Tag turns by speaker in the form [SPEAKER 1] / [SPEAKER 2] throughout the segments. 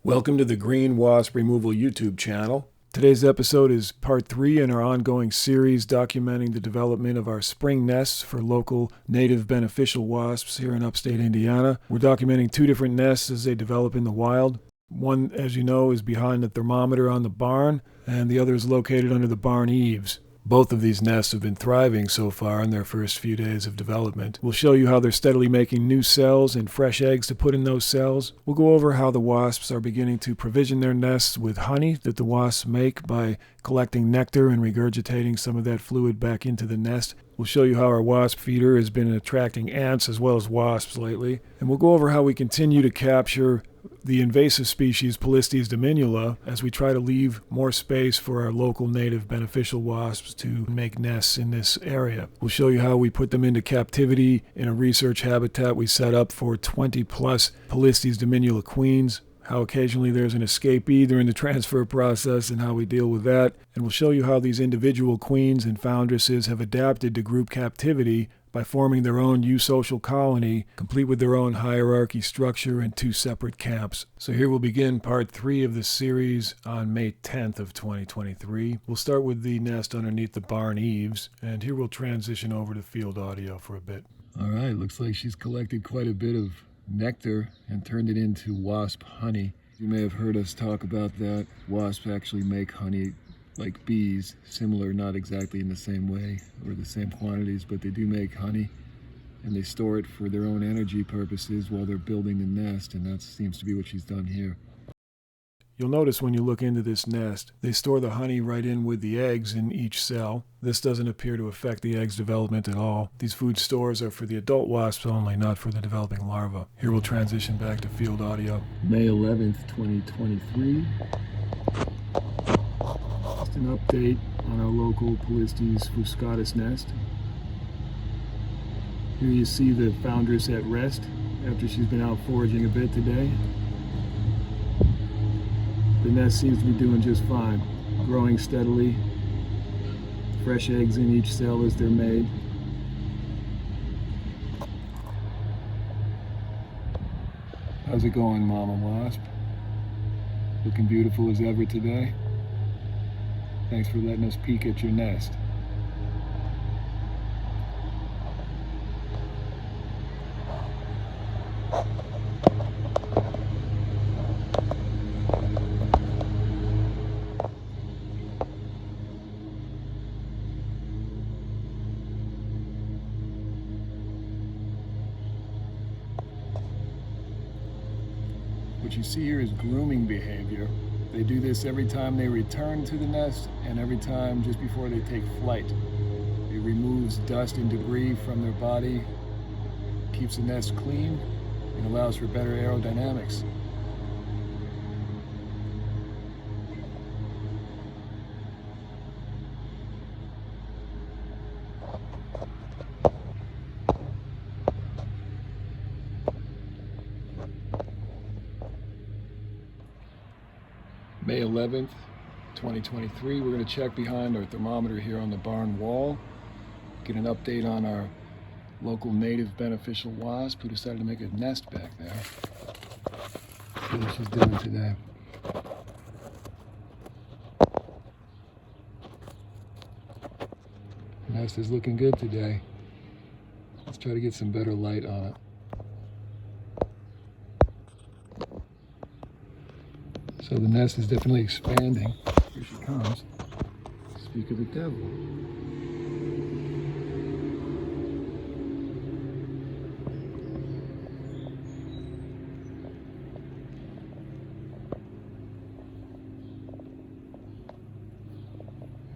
[SPEAKER 1] Welcome to the Green Wasp Removal YouTube channel. Today's episode is part 3 in our ongoing series documenting the development of our spring nests for local native beneficial wasps here in upstate Indiana. We're documenting 2 different nests as they develop in the wild. One, as you know, is behind the thermometer on the barn, and the other is located under the barn eaves. Both of these nests have been thriving so far in their first few days of development. We'll show you how they're steadily making new cells and fresh eggs to put in those cells. We'll go over how the wasps are beginning to provision their nests with honey that the wasps make by collecting nectar and regurgitating some of that fluid back into the nest. We'll show you how our wasp feeder has been attracting ants as well as wasps lately. And we'll go over how we continue to capture the invasive species Polistes Dominula as we try to leave more space for our local native beneficial wasps to make nests in this area. We'll show you how we put them into captivity in a research habitat we set up for 20 plus Polistes Dominula queens, how occasionally there's an escapee during the transfer process and how we deal with that. And we'll show you how these individual queens and foundresses have adapted to group captivity by forming their own eusocial colony, complete with their own hierarchy structure in 2 separate camps. So here we'll begin part 3 of this series on May 10th of 2023. We'll start with the nest underneath the barn eaves, and here we'll transition over to field audio for a bit. All right, looks like she's collected quite a bit of nectar and turned it into wasp honey. You may have heard us talk about that. Wasps actually make honey like bees, similar, not exactly in the same way or the same quantities, but they do make honey and they store it for their own energy purposes while they're building the nest, and that seems to be what she's done here. You'll notice when you look into this nest, they store the honey right in with the eggs in each cell. This doesn't appear to affect the eggs' development at all. These food stores are for the adult wasps only, not for the developing larvae. Here we'll transition back to field audio. May 11th, 2023. Just an update on our local Polistes Fuscatus nest. Here you see the foundress at rest after she's been out foraging a bit today. The nest seems to be doing just fine, growing steadily. Fresh eggs in each cell as they're made. How's it going, Mama Wasp? Looking beautiful as ever today. Thanks for letting us peek at your nest. What you see here is grooming behavior. They do this every time they return to the nest and every time just before they take flight. It removes dust and debris from their body, keeps the nest clean, and allows for better aerodynamics. May 11th, 2023, we're going to check behind our thermometer here on the barn wall, get an update on our local native beneficial wasp who decided to make a nest back there. See what she's doing today. The nest is looking good today. Let's try to get some better light on it. So the nest is definitely expanding. Here she comes. Speak of the devil.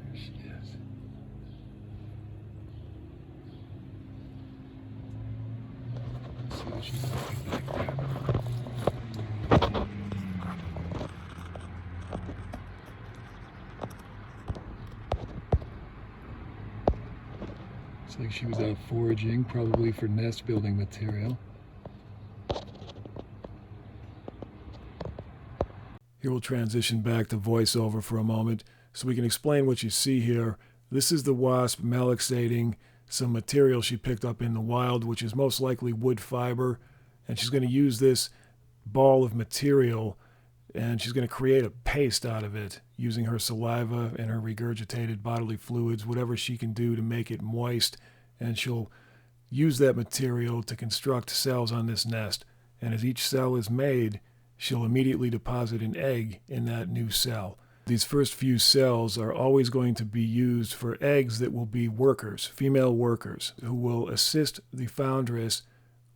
[SPEAKER 1] There she is. Let's see what she's doing back there. Looks like she was out foraging, probably for nest building material. Here we'll transition back to voiceover for a moment so we can explain what you see here. This is the wasp malaxating some material she picked up in the wild, which is most likely wood fiber, and she's going to use this ball of material and she's going to create a paste out of it using her saliva and her regurgitated bodily fluids, whatever she can do to make it moist, and she'll use that material to construct cells on this nest. And as each cell is made, she'll immediately deposit an egg in that new cell. These first few cells are always going to be used for eggs that will be workers, female workers, who will assist the foundress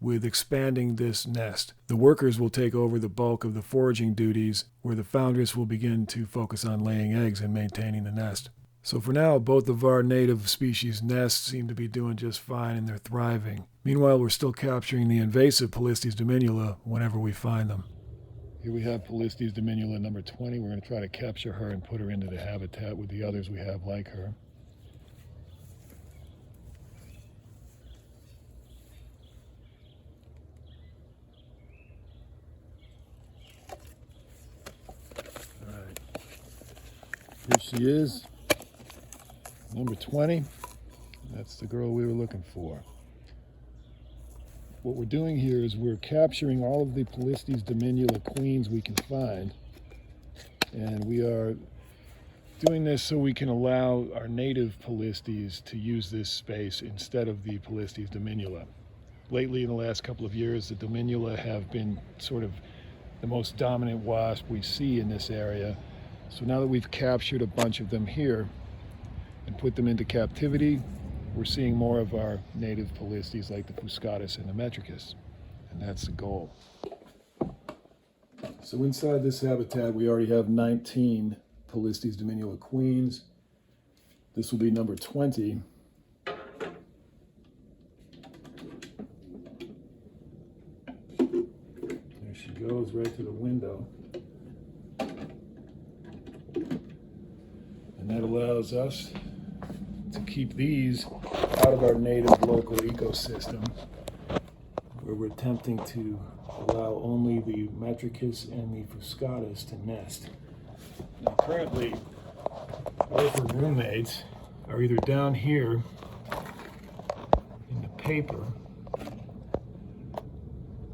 [SPEAKER 1] with expanding this nest. The workers will take over the bulk of the foraging duties, where the foundress will begin to focus on laying eggs and maintaining the nest. So for now, both of our native species nests seem to be doing just fine and they're thriving. Meanwhile, we're still capturing the invasive Polistes Dominula whenever we find them. Here we have Polistes Dominula number 20. We're going to try to capture her and put her into the habitat with the others we have like her. All right. Here she is, number 20. That's the girl we were looking for. What we're doing here is we're capturing all of the Polistes Dominula queens we can find, and we are doing this so we can allow our native Polistes to use this space instead of the Polistes Dominula. Lately, in the last couple of years, the Dominula have been sort of the most dominant wasp we see in this area. So now that we've captured a bunch of them here and put them into captivity, we're seeing more of our native Polistes like the Fuscatus and the Metricus, and that's the goal. So inside this habitat, we already have 19 Polistes Dominula queens. This will be number 20. There she goes, right to the window. And that allows us to keep these out of our native local ecosystem, where we're attempting to allow only the Metricus and the Fuscatus to nest. Now currently, both her roommates are either down here in the paper.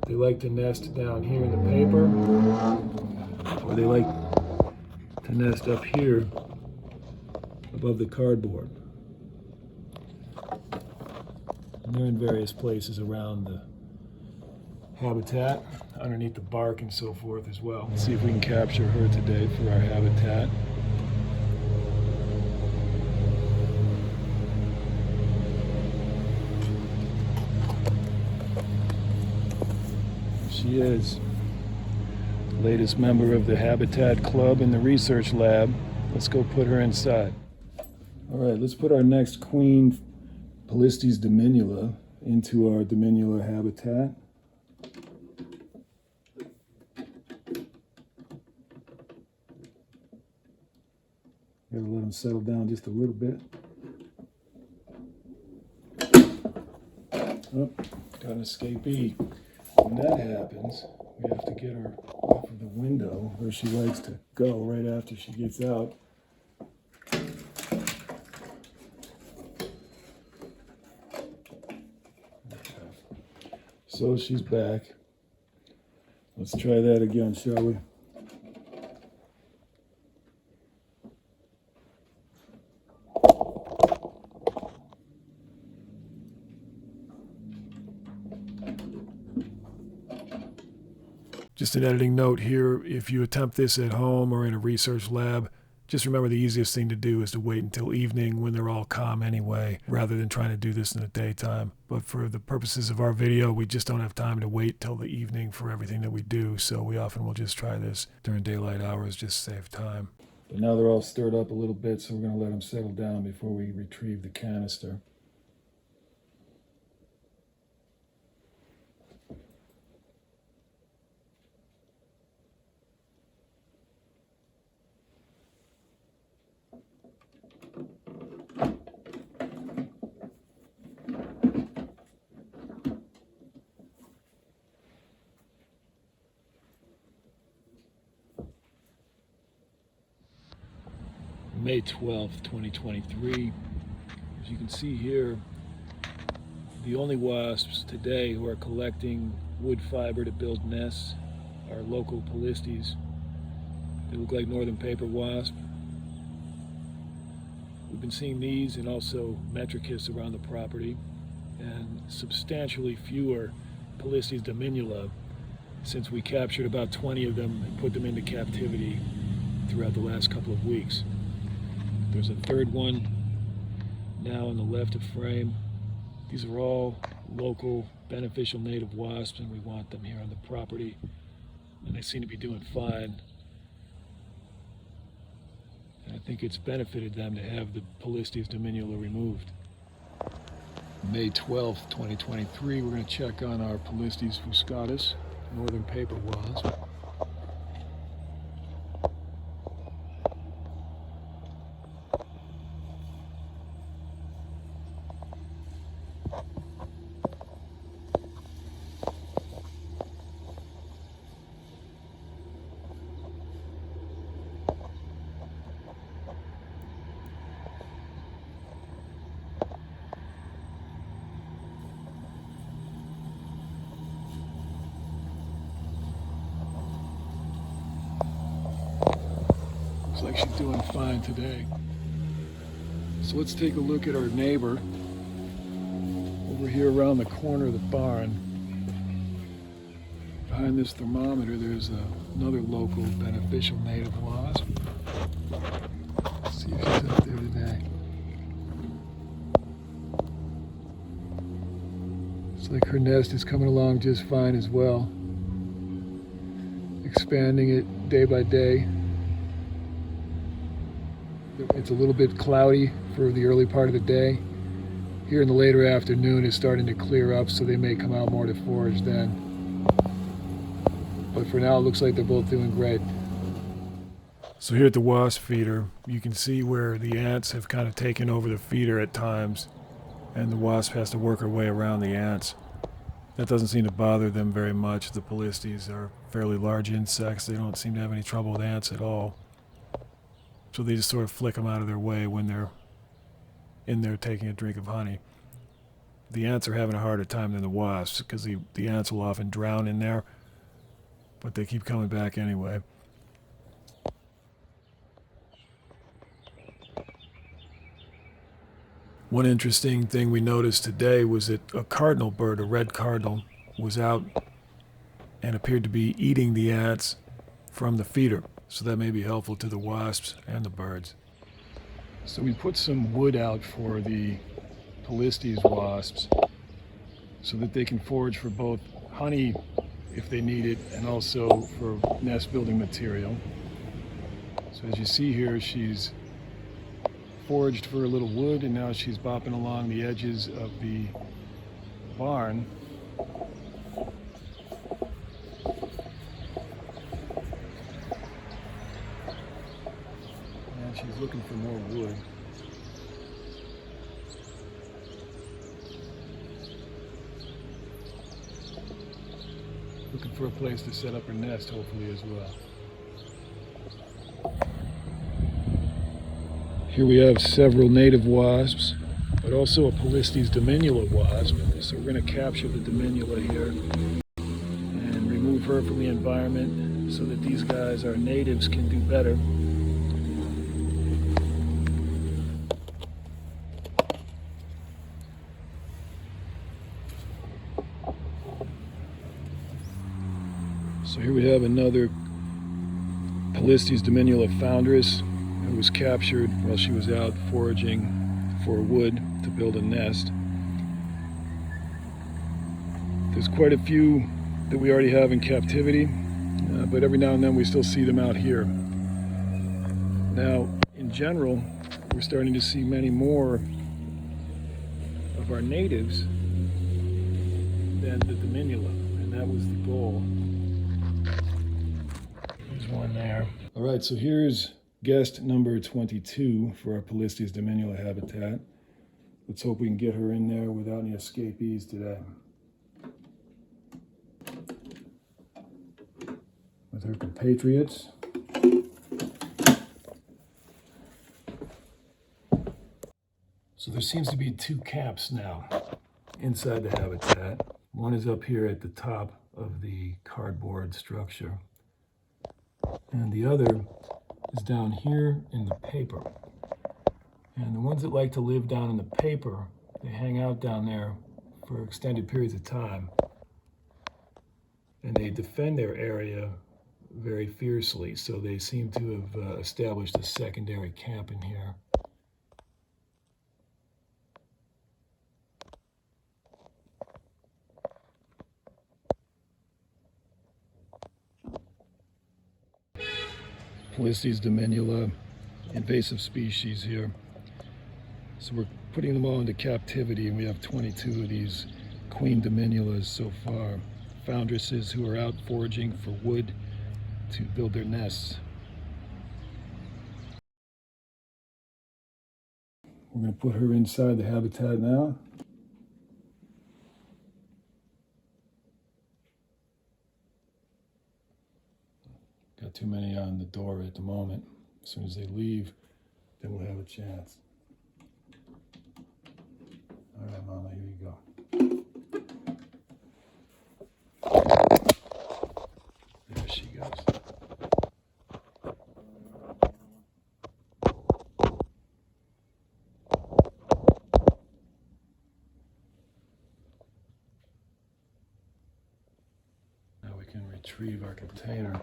[SPEAKER 1] They like to nest down here in the paper, or they like to nest up here above the cardboard. And they're in various places around the habitat, underneath the bark and so forth as well. Let's see if we can capture her today for our habitat. There she is, latest member of the Habitat Club in the research lab. Let's go put her inside. All right, let's put our next queen Polistes Dominula into our Dominula habitat. Gotta let them settle down just a little bit. Oh, got an escapee. When that happens, we have to get her off of the window where she likes to go right after she gets out. So she's back. Let's try that again, shall we? Just an editing note here, if you attempt this at home or in a research lab, just remember the easiest thing to do is to wait until evening when they're all calm anyway, rather than trying to do this in the daytime. But for the purposes of our video, we just don't have time to wait till the evening for everything that we do, so we often will just try this during daylight hours, just to save time. But now they're all stirred up a little bit, so we're going to let them settle down before we retrieve the canister. May 12th, 2023. As you can see here, the only wasps today who are collecting wood fiber to build nests are local Polistes. They look like northern paper wasp. We've been seeing these and also Metricus around the property, and substantially fewer Polistes Dominula since we captured about 20 of them and put them into captivity throughout the last couple of weeks. There's a third one now on the left of frame. These are all local beneficial native wasps, and we want them here on the property, and they seem to be doing fine. And I think it's benefited them to have the Polistes Dominula removed. May 12th, 2023, we're going to check on our Polistes Fuscatus, northern paper wasp. Looks like she's doing fine today. So let's take a look at our neighbor over here around the corner of the barn. Behind this thermometer, there's another local beneficial native wasp. Let's see if she's up there today. Looks like her nest is coming along just fine as well. Expanding it day by day. It's a little bit cloudy for the early part of the day. Here in the later afternoon it's starting to clear up, so they may come out more to forage then. But for now it looks like they're both doing great. So here at the wasp feeder, you can see where the ants have kind of taken over the feeder at times, and the wasp has to work her way around the ants. That doesn't seem to bother them very much. The Polistes are fairly large insects. They don't seem to have any trouble with ants at all. So they just sort of flick them out of their way when they're in there taking a drink of honey. The ants are having a harder time than the wasps, because the ants will often drown in there, but they keep coming back anyway. One interesting thing we noticed today was that a cardinal bird, a red cardinal, was out and appeared to be eating the ants from the feeder. So that may be helpful to the wasps and the birds. So we put some wood out for the Polistes wasps so that they can forage for both honey if they need it, and also for nest building material. So as you see here, she's foraged for a little wood, and now she's bopping along the edges of the barn. She's looking for more wood. Looking for a place to set up her nest, hopefully, as well. Here we have several native wasps, but also a Polistes Dominula wasp. So we're going to capture the Dominula here and remove her from the environment so that these guys, our natives, can do better. So here we have another Polistes Dominula foundress who was captured while she was out foraging for wood to build a nest. There's quite a few that we already have in captivity, but every now and then we still see them out here. Now, in general, we're starting to see many more of our natives than the Dominula, and that was the goal. There's one there. All right, so here's guest number 22 for our Polistes Dominula habitat. Let's hope we can get her in there without any escapees today. With her compatriots. So there seems to be two camps now inside the habitat. One is up here at the top of the cardboard structure. and the other is down here in the paper. And the ones that like to live down in the paper, they hang out down there for extended periods of time. And they defend their area very fiercely, so they seem to have established a secondary camp in here. Polistes Dominula, invasive species here. So we're putting them all into captivity, and we have 22 of these queen Dominulas so far. Foundresses who are out foraging for wood to build their nests. We're going to put her inside the habitat now. Got too many on the door at the moment. As soon as they leave, then we'll have a chance. All right, Mama, here you go. There she goes. Now we can retrieve our container.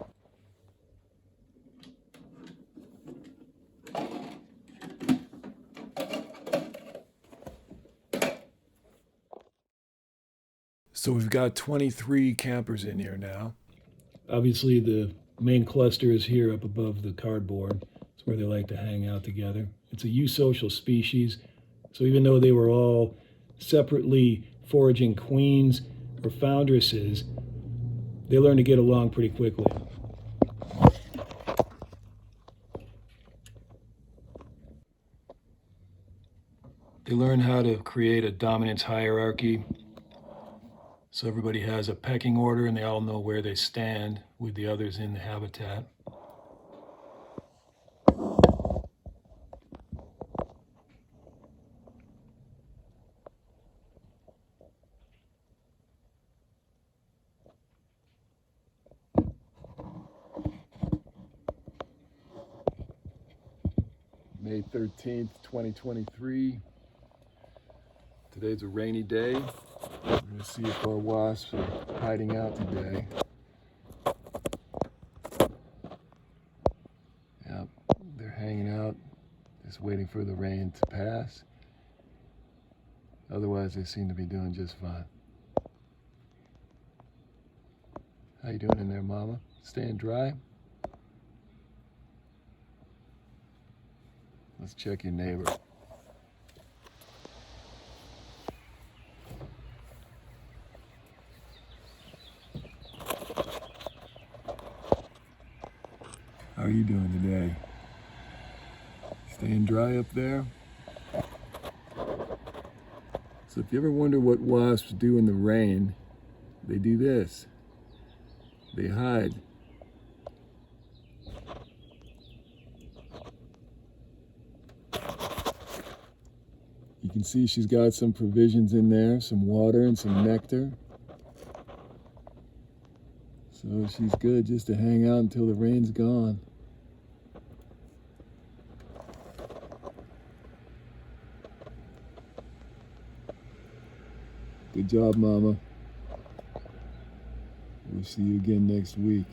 [SPEAKER 1] So we've got 23 campers in here now. Obviously the main cluster is here up above the cardboard. It's where they like to hang out together. It's a eusocial species, so even though they were all separately foraging queens or foundresses, they learn to get along pretty quickly. They learn how to create a dominance hierarchy. So everybody has a pecking order and they all know where they stand with the others in the habitat. May 13th, 2023. Today's a rainy day. We're going to see if our wasps are hiding out today. Yep, they're hanging out, just waiting for the rain to pass. Otherwise, they seem to be doing just fine. How you doing in there, Mama? Staying dry? Let's check your neighbor. How are you doing today? Staying dry up there? So if you ever wonder what wasps do in the rain, they do this. They hide. You can see she's got some provisions in there, some water and some nectar. So she's good just to hang out until the rain's gone. Good job, Mama. We'll see you again next week.